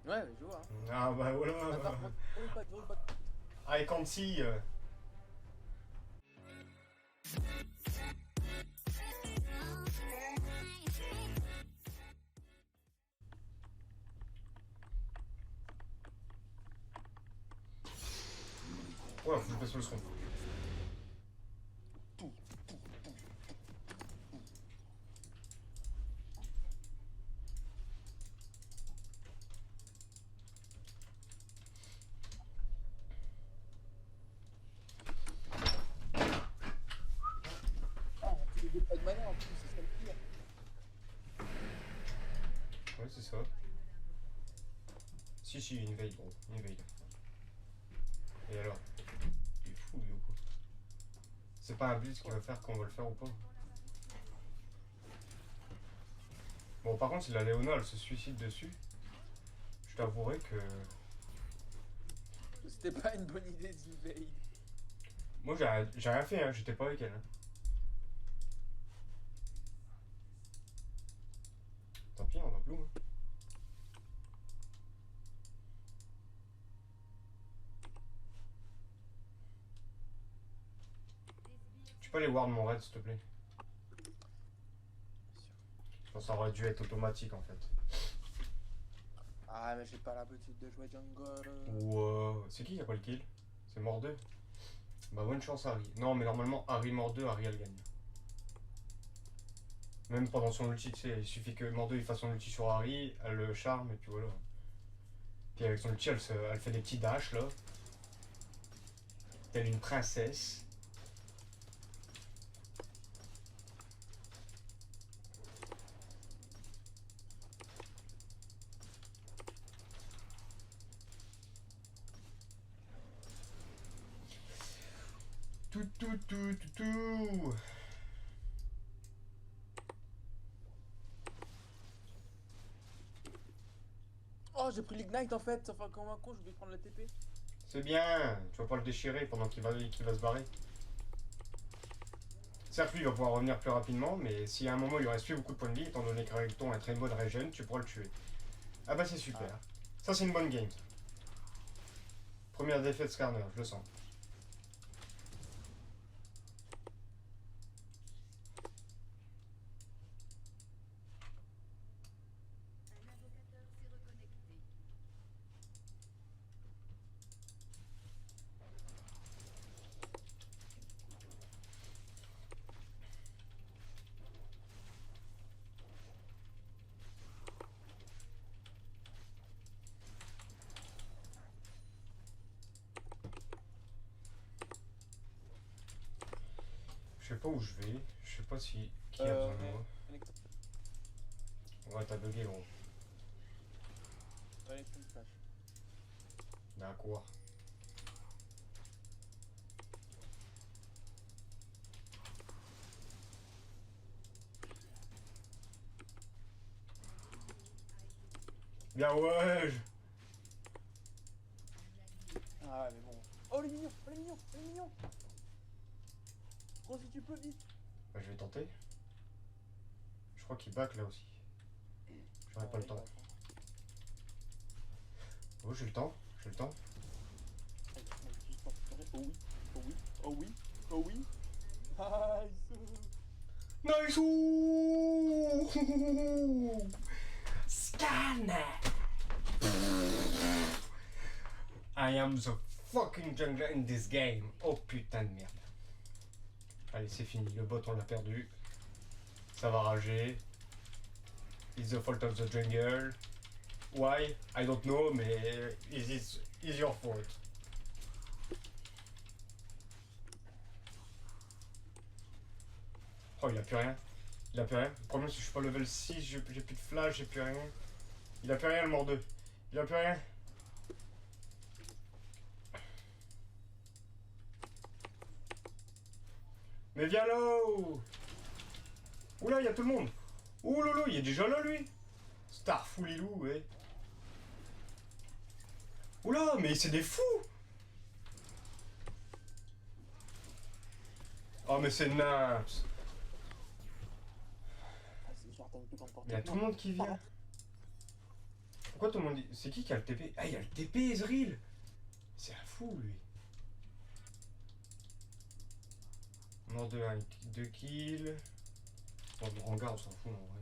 Ouais, je vois. Ah bah voilà. Attends, roule pas. I can't see. Ouais, faut que je baisse le son. Ah, tu les veux pas de mana en plus, c'est ça le pire. Ouais, c'est ça. Si, une veille, gros. Une veille. Et alors? Il est fou, lui, ou quoi? C'est pas un blitz qui va faire qu'on va le faire ou pas? Bon, par contre, si la Léona, elle se suicide dessus, je t'avouerai que... C'était pas une bonne idée d'invade. Moi, j'ai rien fait, hein. J'étais pas avec elle. Hein. Tant pis, on a blue. Hein. Tu peux aller ward mon raid, s'il te plaît? Bien sûr. Je pense que ça aurait dû être automatique, en fait. Ah, mais j'ai pas l'habitude de jouer jungle. Ou c'est qui a pas le kill? C'est mort 2. Bah bonne chance Harry. Non mais normalement Harry mort 2, Harry elle gagne. Même pendant son ulti, tu sais, il suffit que mort 2 il fasse son ulti sur Harry, elle le charme et puis voilà. Puis avec son ulti elle fait des petits dashs là. Telle une princesse. Tout. Oh, j'ai pris l'ignite en fait. Enfin, comme un con, je voulais prendre la TP. C'est bien, tu vas pas le déchirer pendant qu'il va se barrer. Certes, lui, il va pouvoir revenir plus rapidement, mais si à un moment il lui reste plus beaucoup de points de vie, étant donné que Recton est très bonne regen, tu pourras le tuer. Ah bah c'est super. Ah. Ça c'est une bonne game. Première défaite Skarner, je le sens. Je sais pas où je vais, je sais pas si... Qui a besoin de moi. Ouais, t'as bugué gros. Allez, une flash. D'accord. Bien ouais. Ah ouais, mais bon. Oh, les mignons, oh, les mignons, oh, les mignons. Gros, si tu peux, vite. Bah, je vais tenter. Je crois qu'il back là aussi. J'aurais pas le temps. Oh, j'ai le temps, j'ai le temps. Oh oui, oh oui, oh oui, oh oui. Nice. Nice. Scanner. I am the fucking jungler in this game. Oh putain de merde. Allez, c'est fini. Le bot, on l'a perdu. Ça va rager. It's the fault of the jungle. Why? I don't know, mais it's your fault. Oh, il a plus rien. Il a plus rien. Le problème, c'est que je suis pas level 6, j'ai plus de flash, j'ai plus rien. Il a plus rien, le mort 2. Il a plus rien. Mais viens là! Oula, il y a tout le monde! Ouh lolo, il est déjà là, lui! Starfoulilou, ouais. Oula, mais c'est des fous! Oh, mais c'est naps! C'est genre, t'as une plus grande portée. Il y a tout le monde qui vient. Pourquoi tout le monde dit... C'est qui a le TP? Ah, il y a le TP, Ezreal. C'est un fou, lui. Mort de 1, 2 kills. Bon, le Rengar, on s'en fout, en vrai.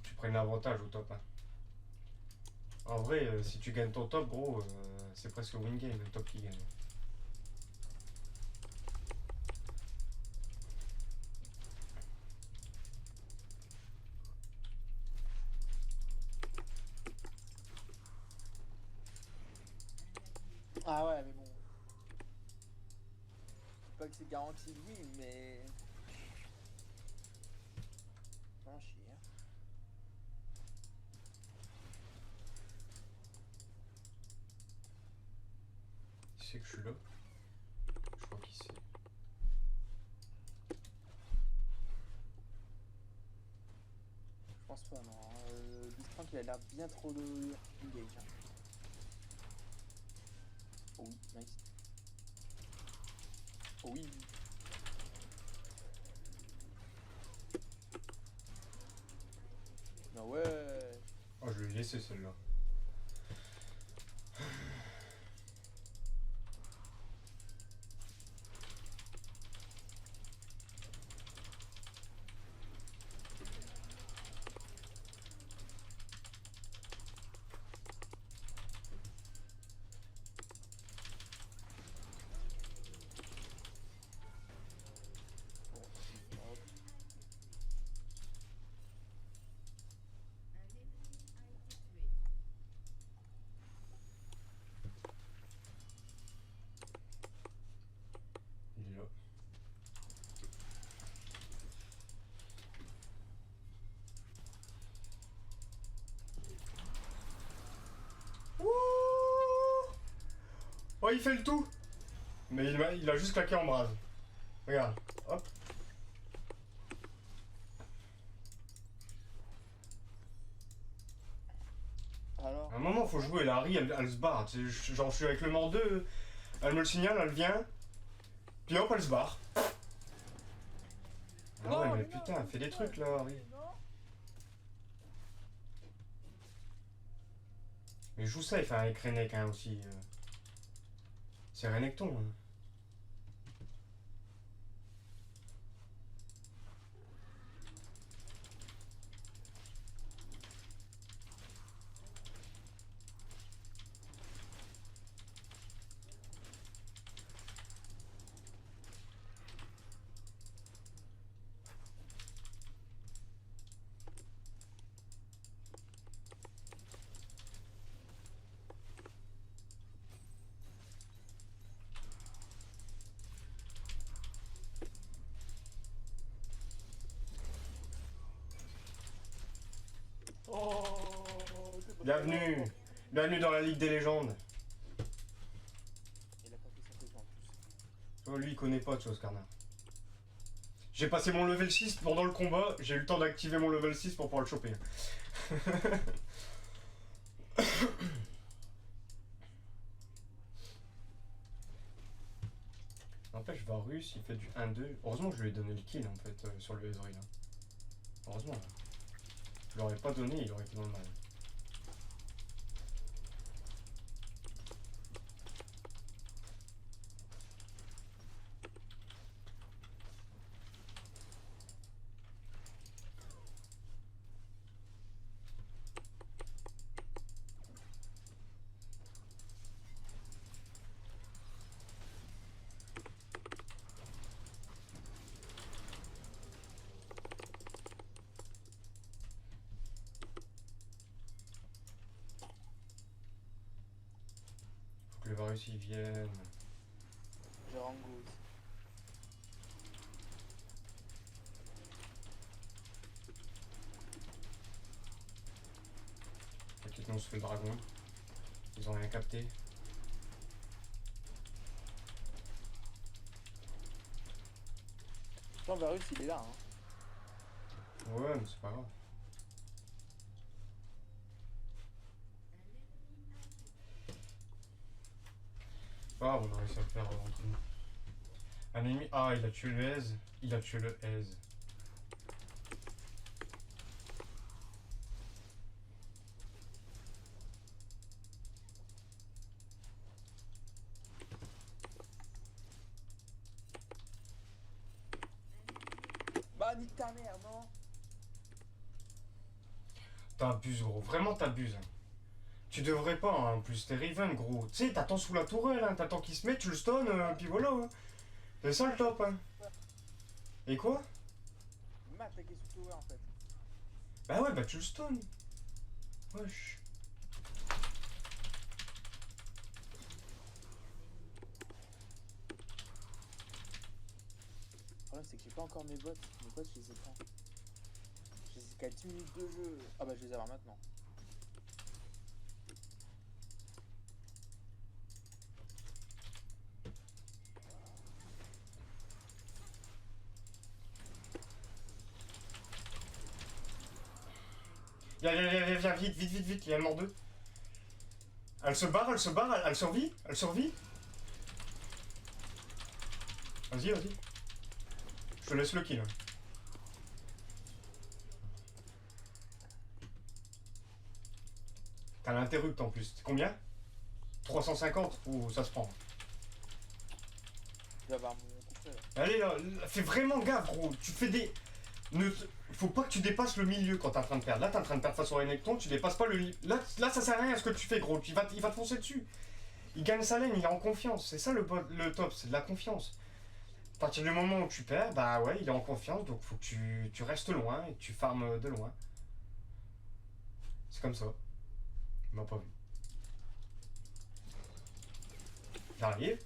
Tu prends l'avantage au top, hein. En vrai, si tu gagnes ton top, gros, c'est presque win game, le top qui gagne. Ah ouais, mais bon. Pas que c'est garanti de win, mais. Non, chier. Tu sais que je suis là? Je crois qu'il sait. Je pense pas, non. Blitzcrank, il a l'air bien trop de engage. Hein. Oh oui, nice. Oh oui. Non ouais. Oh, je l'ai laissé celle-là. Il est là. Wouh! Oh, il fait le tout! Mais il a juste claqué en brase. Regarde, hop. Alors. À un moment, faut jouer. La Harry, elle se barre. Genre, je suis avec le mort 2, elle me le signale, elle vient. Puis hop, elle se barre. Ah Non, ouais, mais mais putain, non, elle fait des mais trucs là, Harry. non. Mais joue ça, il fait un avec Renek hein, aussi. C'est Renekton. Hein. Oh, Bienvenue! Bienvenue dans la Ligue des légendes. Il a pas fait son truc en plus. Oh, lui, il connaît pas de choses, Carnard. J'ai passé mon level 6 pendant le combat, j'ai eu le temps d'activer mon level 6 pour pouvoir le choper. N'empêche, Varus, il fait du 1-2. Heureusement que je lui ai donné le kill en fait sur le Ezreal. Hein. Heureusement. Je l'aurais pas donné, il aurait été dans le mal. Faut que le Varus il vienne. J'ai Rango aussi. T'inquiète, on se fait le dragon. Ils ont rien capté. Jean Varus, il est là. Hein. Ouais, mais c'est pas grave. Ah, on a réussi à le faire entre nous. Un ennemi. Ah, il a tué le Aise. Il a tué le Aise. Ah, nique ta mère, non. T'abuses, gros. Vraiment, t'abuses. Hein. Tu devrais pas, hein. En plus, t'es Riven, gros. Tu sais, t'attends sous la tourelle, hein. T'attends qu'il se mette, tu le stun, puis voilà. Hein. C'est ça le top, hein. Et quoi? Il m'a attaqué sous tower en fait. Bah ouais, bah tu le stun. Wesh. Le problème, c'est que j'ai pas encore mes bots. Mes bots, je les ai pas. Je les ai qu'à 10 minutes de jeu. Ah bah, je les ai avoir maintenant. Viens, vite, il y a le mort 2. Elle se barre, elle survit. Vas-y. Je te laisse le kill. T'as l'interrupt en plus. Combien? 350? Ouh, ça se prend. Je vais avoir mon coup près là. Allez, là, fais vraiment gaffe, gros. Tu fais des... Faut pas que tu dépasses le milieu quand t'es en train de perdre. Là, t'es en train de perdre face au Renekton, tu dépasses pas le... Là, ça sert à rien ce que tu fais, gros. Il va te foncer dessus. Il gagne sa lane, il est en confiance. C'est ça le top, c'est de la confiance. À partir du moment où tu perds, bah ouais, il est en confiance, donc faut que tu restes loin et que tu farmes de loin. C'est comme ça. Il m'a pas vu. J'arrive.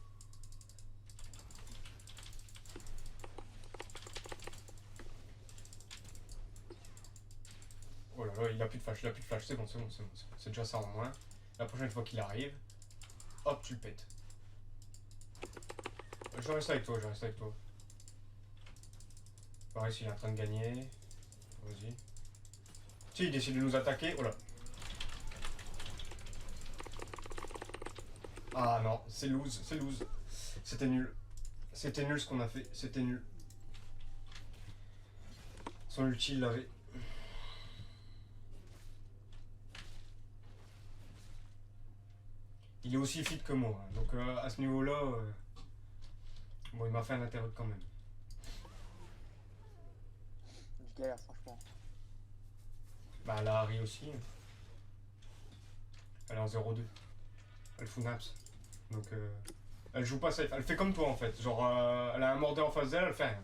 Oh là là, il a plus de flash, c'est bon. C'est déjà ça en moins. La prochaine fois qu'il arrive, hop, tu le pètes. Je reste avec toi. Pareil, s'il est en train de gagner. Vas-y. Si, il décide de nous attaquer. Oh là. Ah non, c'est lose. C'était nul. C'était nul ce qu'on a fait. C'était nul. Son ulti, il l'avait. Il est aussi fit que moi. Donc à ce niveau-là, bon, il m'a fait un interrupt quand même. Je galère franchement. Bah la Harry aussi. Elle est en 0-2. Elle fout naps. Donc elle joue pas safe. Elle fait comme toi en fait. Genre elle a un mordeur en face d'elle, elle fait rien.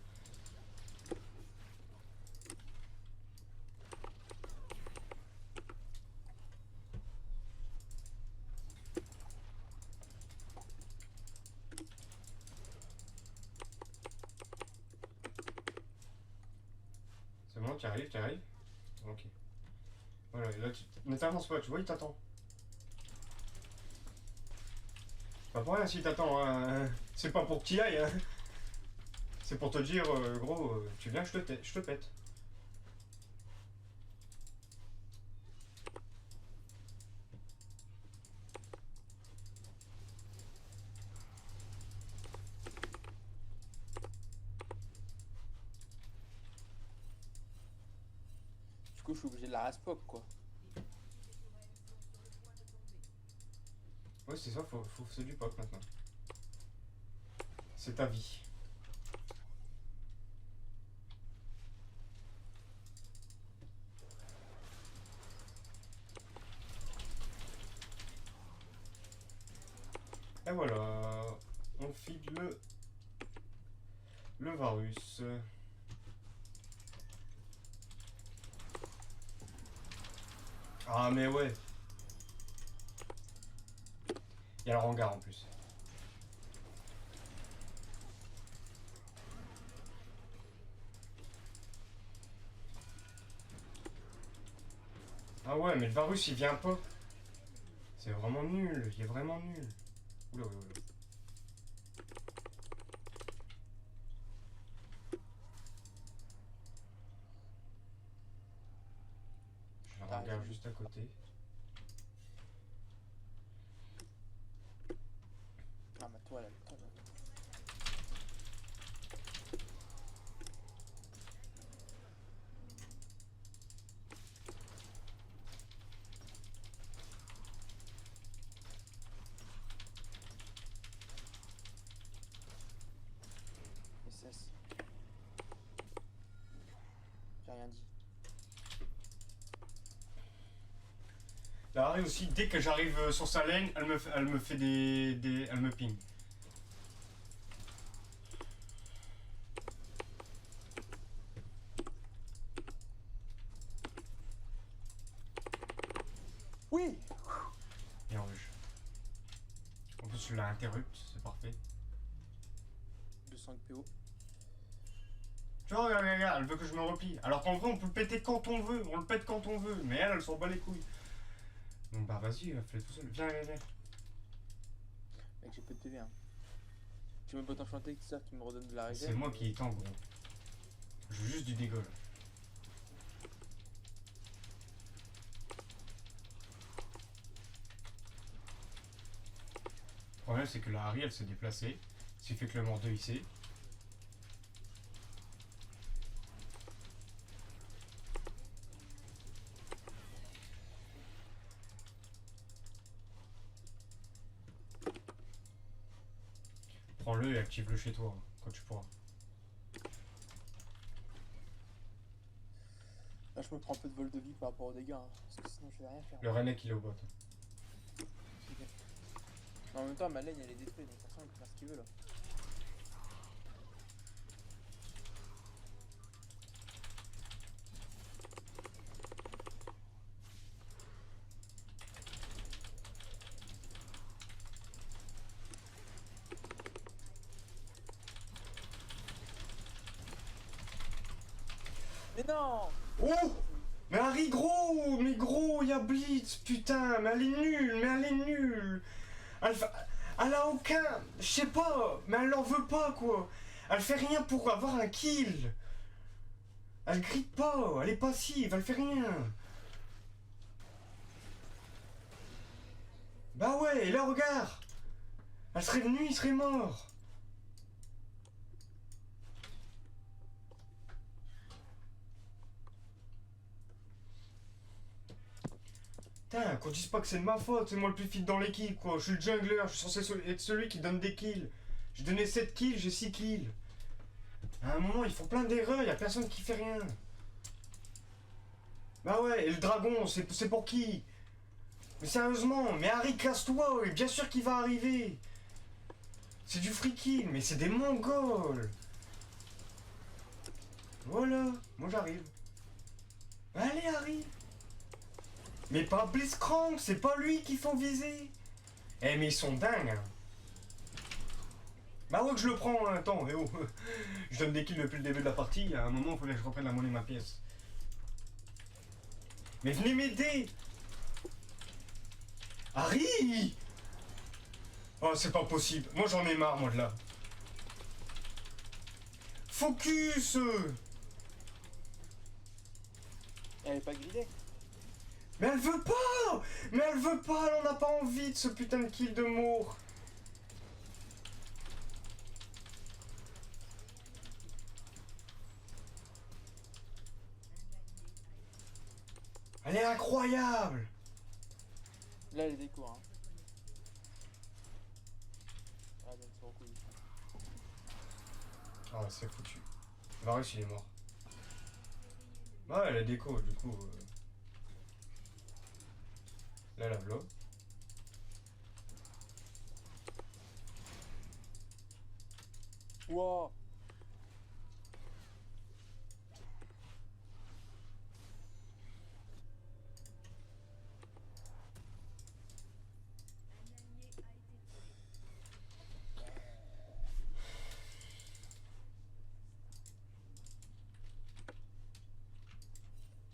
C'est bon, tu arrives. Ok. Voilà, là ne t'avance pas, tu vois, il t'attend. Pas pour rien s'il t'attend, hein. C'est pas pour que tu y ailles, hein. C'est pour te dire, gros, tu viens, je te pète. Du coup, je suis obligé de la raspop quoi. Ouais, c'est ça, faut c'est du pop maintenant. C'est ta vie. Et voilà, on file le Varus. Ah mais ouais. Il y a le hangar en plus. Ah ouais, mais le Varus il vient pas. C'est vraiment nul, il est vraiment nul. Oula. Je le hangar juste à côté. Ah, ma toile, elle tombe. SS. rien dit. La Harry aussi, dès que j'arrive sur sa lane, elle me fait elle me ping. Oui. Bien vu. En plus, je l'ai interrupt, c'est parfait. 200 PO. Tu vois, regarde, elle veut que je me replie. Alors qu'en vrai, on peut le péter quand on veut, on le pète quand on veut, mais elle s'en bat les couilles. Donc bah vas-y, fais tout seul. Viens. Mec, j'ai peu de PV, hein. Tu veux pas t'enchanter que ça, tu me redonnes de la régène. C'est moi qui étends, gros. Je veux juste du dégol. Le problème, c'est que la Harry, elle s'est déplacée. Ce qui fait que le Mordeau, il sait. Prends-le et active-le chez toi, quand tu pourras. Là, je me prends un peu de vol de vie par rapport aux dégâts, hein, parce que sinon, je vais rien faire. Le Renek, il est au bot. Mais en même temps, ma lane, elle est détruite, donc forcément, il peut faire ce qu'il veut, là. Mais non! Oh! Mais Harry, gros! Mais gros, il y a Blitz, putain! Mais elle est nulle! Mais elle est nulle! Elle a aucun... Je sais pas, mais elle en veut pas, quoi! Elle fait rien pour avoir un kill! Elle grille pas! Elle est passive, elle fait rien! Bah ouais, et là, regarde! Elle serait venue, il serait mort! Putain, qu'on dise pas que c'est de ma faute, c'est moi le plus fit dans l'équipe, quoi. Je suis le jungler, je suis censé être celui qui donne des kills. J'ai donné 7 kills, j'ai 6 kills. À un moment, ils font plein d'erreurs, y a personne qui fait rien. Bah ouais, et le dragon, c'est pour qui? Mais sérieusement, mais Harry, casse-toi, et bien sûr qu'il va arriver. C'est du free kill, mais c'est des mongols. Voilà, moi j'arrive. Allez, Harry. Mais pas Blitzcrank, c'est pas lui qu'il faut viser. Eh mais ils sont dingues, hein. Bah ouais que je le prends, hein. Attends, eh oh. Je donne des kills depuis le début de la partie, à un moment il faudrait que je reprenne la monnaie de ma pièce. Mais venez m'aider. Harry. Oh c'est pas possible, moi j'en ai marre moi de là. Focus. Elle est pas gridée. Mais elle veut pas. Mais elle veut pas, elle en a pas envie de ce putain de kill de Moore. Elle est incroyable. Là, elle est déco, hein. Ah, donc c'est beaucoup. Ah c'est foutu. Varus il est mort. Ouais elle a déco du coup. Là la vlog. Wow.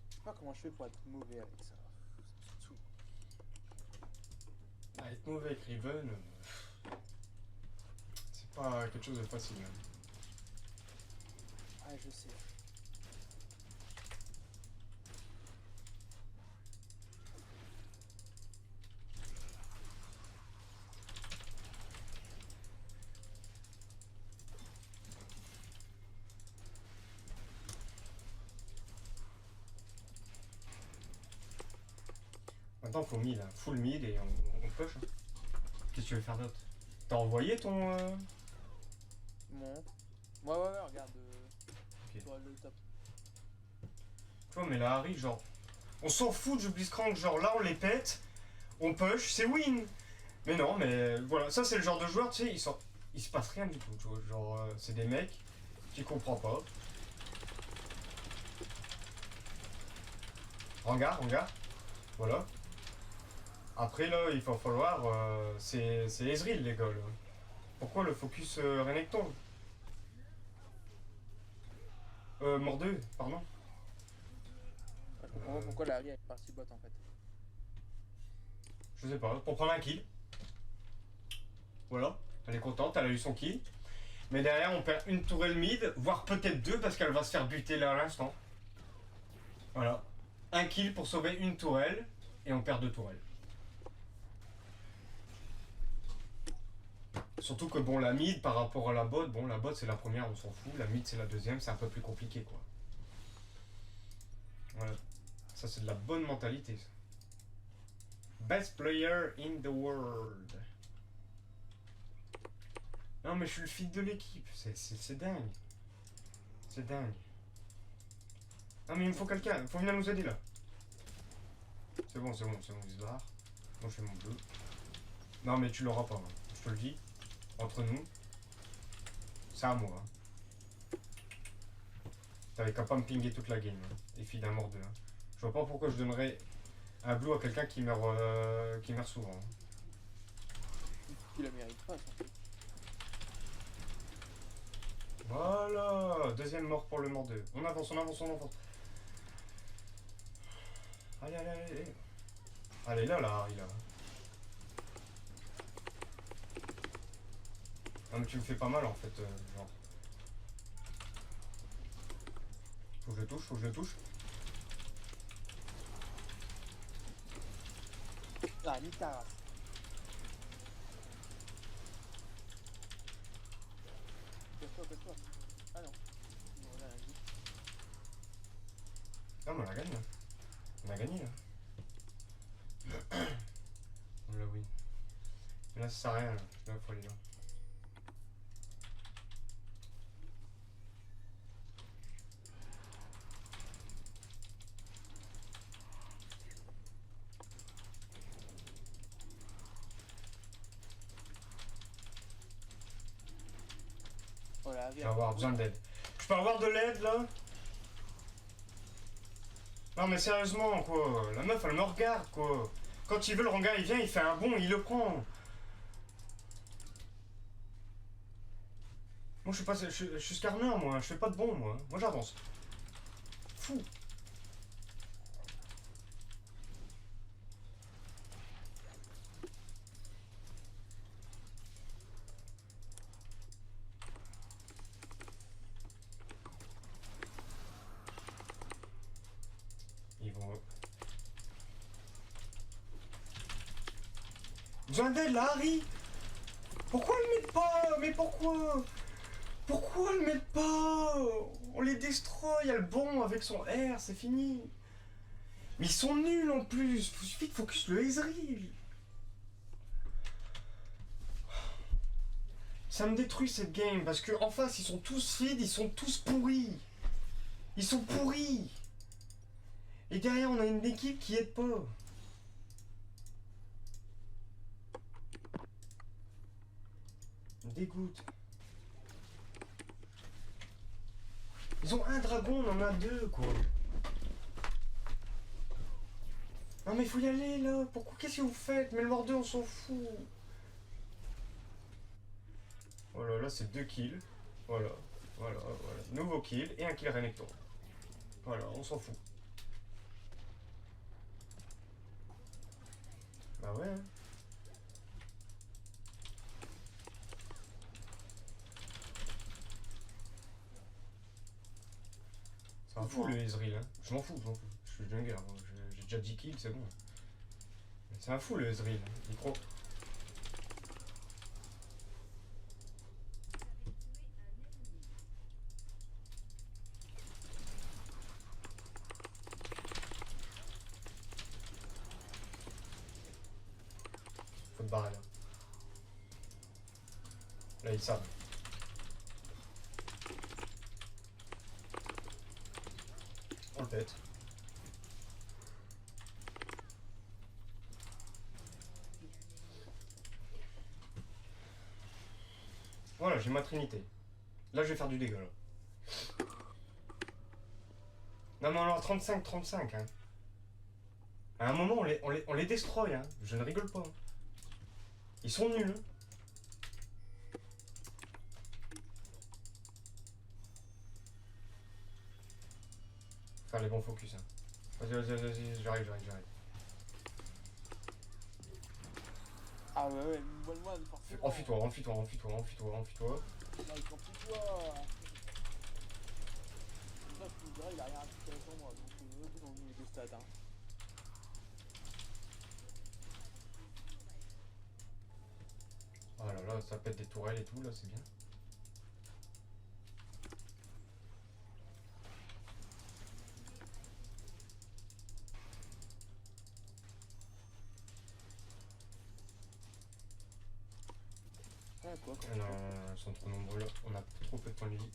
Je sais pas comment je fais pour être mauvais avec ça. Ça me saoule. Ah, être mauvais avec Riven, c'est pas quelque chose de facile. Hein. Ah, je sais. Maintenant faut mid, hein. Full mid et on push. Hein. Qu'est-ce que tu veux faire d'autre? T'as envoyé ton... Bon. Ouais, regarde. Ok. Sur le top. vois, mais la Harry, genre... On s'en fout du Blitzcrank, genre là on les pète, on push, c'est win. Mais non, mais voilà, ça c'est le genre de joueur, tu sais, il se passe rien du tout, tu vois. Genre, c'est des mecs qui comprennent pas. Regarde, voilà. Après là, il va falloir... c'est Ezreal les gars, là. Pourquoi le focus Renekton Mordeux, pardon. Je comprends pas pourquoi la Harry est partie bot en fait. Je sais pas, pour prendre un kill. Voilà, elle est contente, elle a eu son kill. Mais derrière, on perd une tourelle mid, voire peut-être deux, parce qu'elle va se faire buter là à l'instant. Voilà. Un kill pour sauver une tourelle, et on perd deux tourelles. Surtout que bon, la mid par rapport à la bot, bon, la bot c'est la première, on s'en fout. La mid c'est la deuxième, c'est un peu plus compliqué quoi. Voilà. Ça c'est de la bonne mentalité. Ça. Best player in the world. Non mais je suis le fils de l'équipe, c'est dingue. C'est dingue. Non mais il me faut quelqu'un, il faut venir nous aider là. C'est bon, il se barre. Moi je fais mon bleu. Non mais tu l'auras pas, hein. Je te le dis. Entre nous. C'est à moi. Hein. T'avais qu'à pas me pinguer toute la game. Hein. Et fille d'un mort de. Hein. Je vois pas pourquoi je donnerais un blue à quelqu'un qui meurt souvent. Hein. Tu la mérites pas, ça. Voilà, deuxième mort pour le mort 2. On avance. Allez. Allez, là, Harry, là. Non, mais tu me fais pas mal, en fait, genre. Faut que je le touche. Ah, nique ta race. Casse-toi. Ah non. Non, là, rien dit. Ah, mais on a gagné, là. On a gagné, là. On l'a win. Mais là, ça sert à rien, là. Là, faut aller là. Oh, la Harry, Je vais avoir besoin d'aide. Je peux avoir de l'aide, là? Non, mais sérieusement, quoi. La meuf, elle me regarde, quoi. Quand il veut le regard, il vient, il fait un bond, il le prend. Moi, je suis scarner, moi. Je fais pas de bond, moi. Moi, j'avance. Fou. Ils vont... Besoin d'aide, là, Harry. Pourquoi ils le mettent pas? Mais pourquoi? Pourquoi ils le mettent pas? On les destroy, il y a le bon avec son R, c'est fini. Mais ils sont nuls en plus. Il suffit de focus le Ezreal. Ça me détruit cette game parce que en face ils sont tous feed, ils sont tous pourris. Ils sont pourris. Et derrière on a une équipe qui aide pas. Dégoûte. Ils ont un dragon, on en a deux quoi. Non mais faut y aller là. Pourquoi? Qu'est-ce que vous faites? Mais le mort 2 on s'en fout. Voilà, là c'est 2 kills. Voilà. Nouveau kill et un kill Renekton. Voilà, on s'en fout. Bah ouais. Hein. C'est un fou le Ezreal. Hein. Je m'en fous. Je suis jungle. Hein. J'ai déjà 10 kills, c'est bon. C'est un fou le Ezreal. Hein. Il croit. Faut te barrer là. Là ils savent. On le pète. Voilà, j'ai ma trinité. Là, je vais faire du dégât, là. Non, mais alors 35, hein. À un moment, on les destroy, hein. Je ne rigole pas. Ils sont nuls, hein. Faire les bons focus, hein. Vas-y, j'arrive. Ah ouais, moi, forcément. Enfuis-toi. Là, il s'enfuit-toi. Là, je me dirais, il a rien à récupérer sur moi, donc eux, dans les deux stats, hein. Oh là là, ça pète des tourelles et tout, là, c'est bien. Ouais, quoi, Ah non, ils sont trop nombreux là, on a trop peu de points de vie.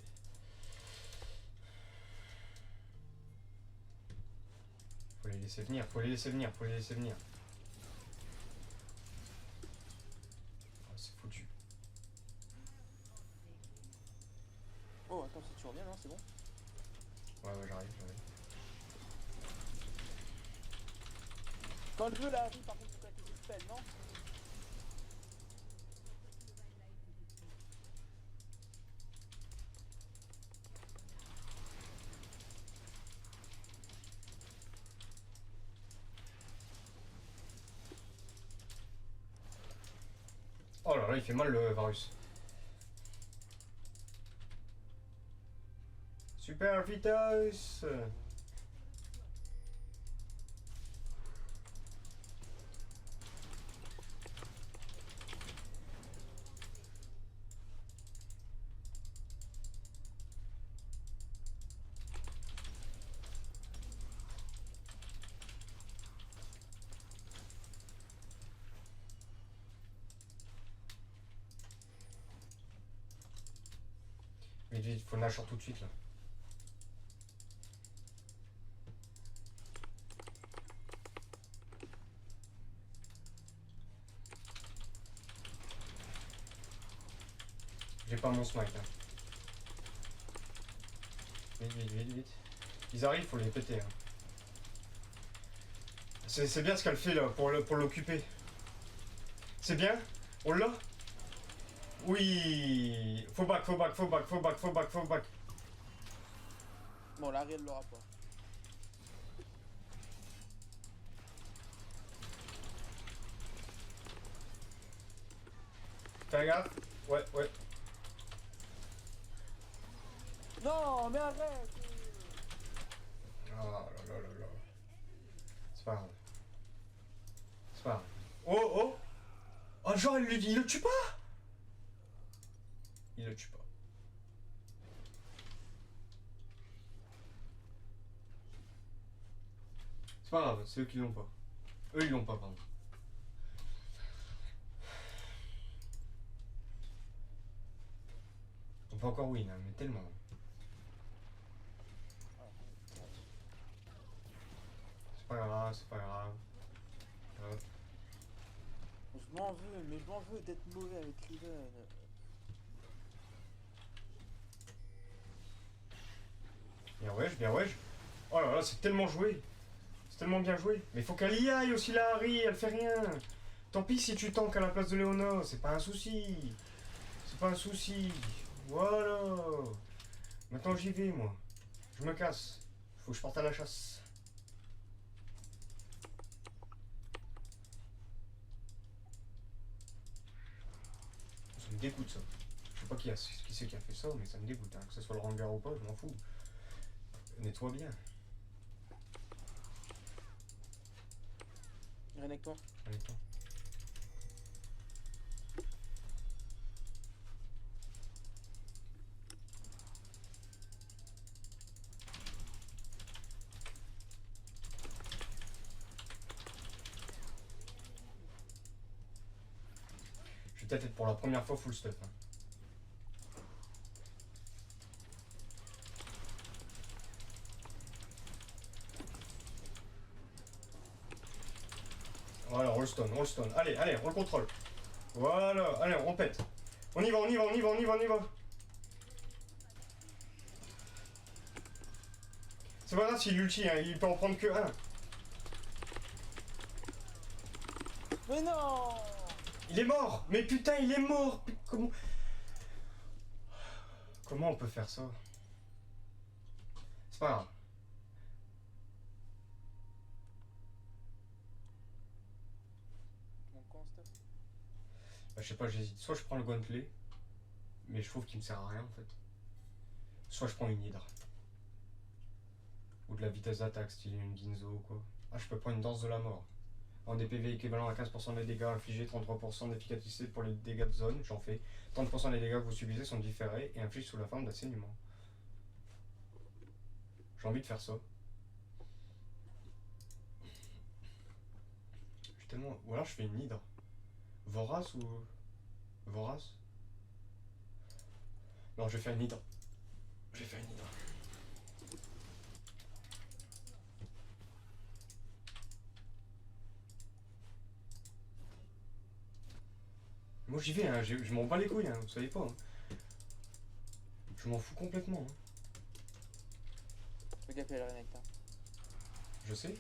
Faut les laisser venir. Oh, c'est foutu. Oh, attends, si tu reviens, non, c'est bon. Ouais, j'arrive. Quand le jeu là arrive, par contre, faut claquer des spells, non? Oh là là, il fait mal le Varus. Super Vitus. Vite, faut Nashor tout de suite là. J'ai pas mon smite. Hein. Vite. Ils arrivent, faut les péter. Hein. C'est bien ce qu'elle fait là pour l'occuper. C'est bien. On l'a. Oui. Faut back. Bon, l'arrêt, elle l'aura pas. Fais gaffe. Ouais. Non, mais arrête! Oh là là. C'est pas grave. Oh. Oh, genre, il le tue pas. Il le tue pas. C'est pas grave, c'est eux qui l'ont pas. Eux, ils l'ont pas, pardon. On peut encore win, hein, mais tellement. C'est pas grave. Hop. Je m'en veux d'être mauvais avec Riven. Bien wesh. Oh là là, c'est tellement joué. C'est tellement bien joué. Mais faut qu'elle y aille aussi, la Harry, elle fait rien. Tant pis si tu tankes à la place de Léona, c'est pas un souci. Voilà. Maintenant j'y vais, moi. Je me casse. Faut que je parte à la chasse. Ça me dégoûte, ça. Je sais pas qui c'est qui a fait ça, mais ça me dégoûte. Hein. Que ce soit le Rengar ou pas, je m'en fous. Nettoie bien. Rien avec toi. Je vais peut-être être pour la première fois full stuff. Hein. Voilà, roll stone. Allez, on le contrôle. Voilà, allez, on pète. On y va, on y va, on y va, on y va, on y va. C'est pas grave s'il ulti, hein, il peut en prendre que un. Mais non! Il est mort! Mais putain, il est mort! Comment... Comment on peut faire ça? C'est pas grave. Mon con, Steph. Bah, je sais pas, j'hésite. Soit je prends le gauntlet, mais je trouve qu'il me sert à rien en fait. Soit je prends une hydre. Ou de la vitesse d'attaque, style une Ginzo ou quoi. Ah, je peux prendre une danse de la mort. En DPV équivalent à 15% des dégâts infligés, 33% d'efficacité pour les dégâts de zone, j'en fais. 30% des dégâts que vous subissez sont différés et infligés sous la forme d'un saignement. J'ai envie de faire ça. J'ai tellement... Ou alors je fais une hydre. Vorace ou... Vorace? Non, je vais faire une hydre. Je vais faire une hydre. Moi j'y vais, hein. Je m'en bats les couilles, hein. Vous savez pas. Hein. Je m'en fous complètement. Hein. Fais gaffe, il y a la renecta. Je sais.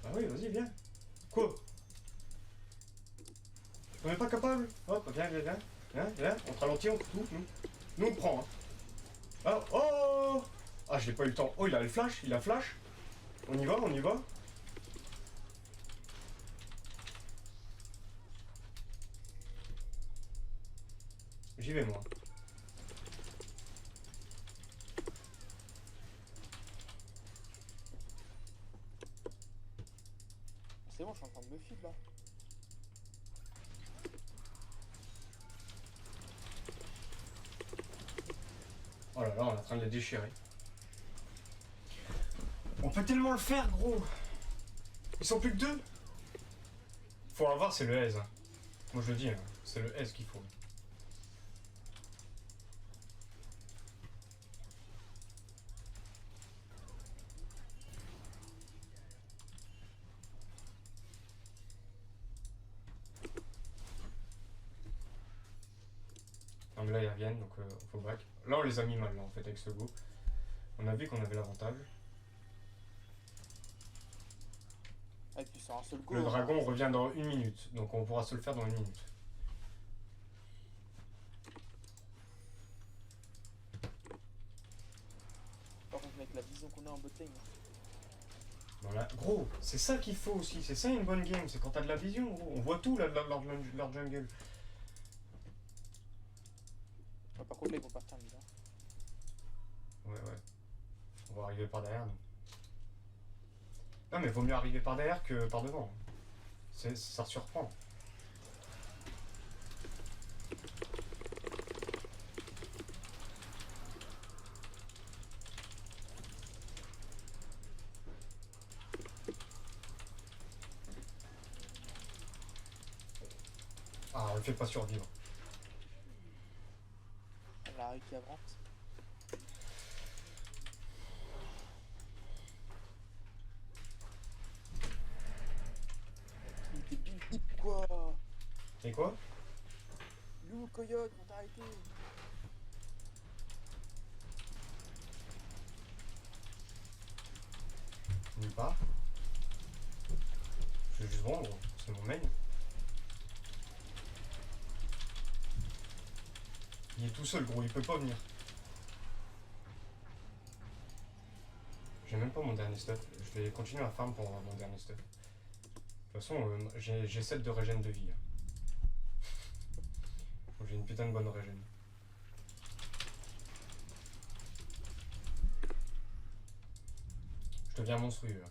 Ah oui, vas-y, viens. Quoi? On n'est pas capable? Hop, viens, viens, viens. Viens, viens, on te ralentit, on tout. Nous on prend. Hein. Ah, oh! Ah, je n'ai pas eu le temps. Oh, il a le flash, il a flash. On y va, on y va. J'y vais, moi. C'est bon, je suis en train de me feed là. Oh là là, on est en train de les déchirer. On peut tellement le faire, gros. Ils sont plus que deux. Faut avoir, c'est le S. Hein. Moi je le dis, hein. C'est le S qu'il faut. Non mais là ils reviennent, donc faut back. Là on les a mis mal là en fait avec ce go. On a vu qu'on avait l'avantage. Ah, et puis sur un seul go. Le dragon revient dans 1 minute, donc on pourra se le faire dans 1 minute. Par contre, mec, la vision qu'on a en botlane. Voilà. Gros, c'est ça qu'il faut aussi, c'est ça une bonne game, c'est quand t'as de la vision, gros. On voit tout là, leur jungle. Ah, par contre, là, ils vont partir mid. Ouais, ouais. On va arriver par derrière, nous. Non, mais vaut mieux arriver par derrière que par devant. Ça surprend. Ah, on le fait pas survivre. La rue qui avance. Il était big hip quoi. Et quoi? Lou, Coyote, on t'a arrêté. Nulle part. Je vais juste vendre, c'est mon main. Il est tout seul, gros, il peut pas venir. J'ai même pas mon dernier stuff. Je vais continuer à farm pour avoir mon dernier stuff. De toute façon, j'ai 7 de régène de vie. Donc j'ai une putain de bonne régène. Je deviens monstrueux.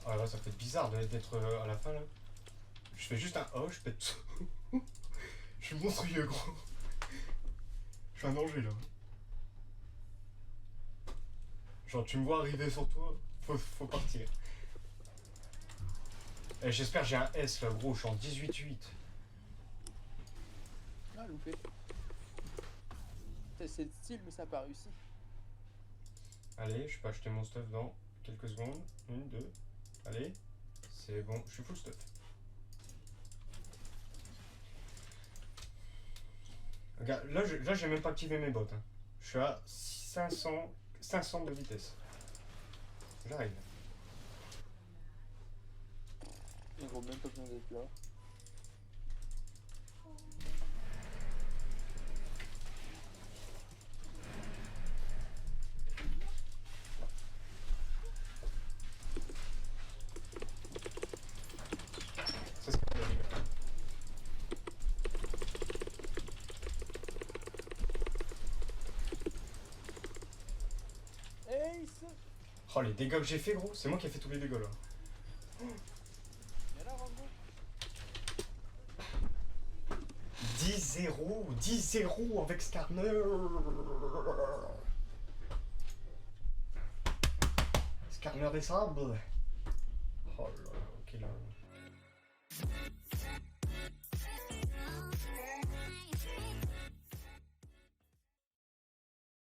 Ah là, ça fait bizarre d'être à la fin là. Je fais juste un oh, je pète tout. Je suis monstrueux, gros. Je suis un danger là. Genre, tu me vois arriver sur toi, faut partir. Et j'espère que j'ai un S là, gros, je suis en 18-8. Ah, loupé. C'est le style, mais ça a pas réussi. Allez, je peux acheter mon stuff dans quelques secondes. 1, 2. Allez, c'est bon, je suis full stuff. Regarde, là j'ai même pas activé mes bottes. Hein. Je suis à 500 de vitesse. J'arrive. Il vaut même pas besoin d'être là. Ça, c'est pas mal. Ace. Oh les dégâts que j'ai fait gros, c'est moi qui ai fait tous les dégâts là. Viens là, Rambo. 10-0 avec Skarner. Skarner des sables. Oh là là, ok là.